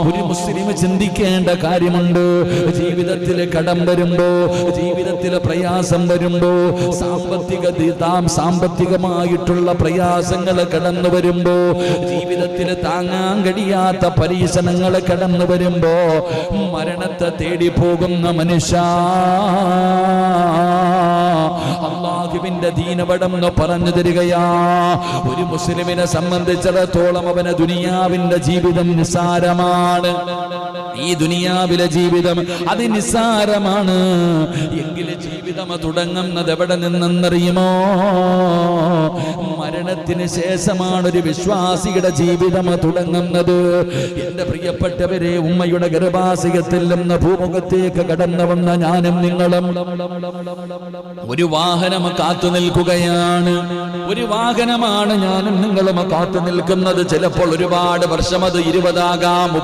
ഒരു മുസ്ലിം ചിന്തിക്കേണ്ട കാര്യമുണ്ട്. ജീവിതത്തിൽ കടം വരുമ്പോ, ജീവിതത്തിൽ പ്രയാസം വരുമ്പോ, സാമ്പത്തികമായിട്ടുള്ള പ്രയാസങ്ങൾ കടന്നു വരുമ്പോ, ജീവിതത്തിൽ താങ്ങാൻ കഴിയാത്ത പരീക്ഷണങ്ങൾ കടന്നു വരുമ്പോ മരണത്തെ തേടി പോകുന്ന മനുഷ്യ, അല്ലാഹുവിന്റെ ദീനവടം പറഞ്ഞു തരികയാ. ഒരു മുസ്ലിമിനെ സംബന്ധിച്ചിടത്തോളം അവന് ദുനിയാവിന്റെ ജീവിതം നിസ്സാരമാണ്. ഈ ദുനിയാവിലെ ജീവിതം അത് നിസ്സാരമാണ്. എങ്കിലും ജീവിതം തുടങ്ങുന്നത് എവിടെ നിന്നെന്നറിയുമോ? മരണത്തിന് ശേഷമാണ് ഒരു വിശ്വാസിയുടെ ജീവിതം തുടങ്ങുന്നത്. എന്റെ പ്രിയപ്പെട്ടവരെ, ഉമ്മയുടെ ഗർഭാശയത്തിൽ നിന്ന് ഭൂമുഖത്തേക്ക് കടന്നു വന്ന ഞാനും നിങ്ങളും ഒരു വാഹനം കാത്തു നിൽക്കുകയാണ്. ഒരു വാഹനമാണ് ഞാനും നിങ്ങളും കാത്തു നിൽക്കുന്നത്. ചിലപ്പോൾ ഒരുപാട് വർഷം, അത് 20 ആകാം,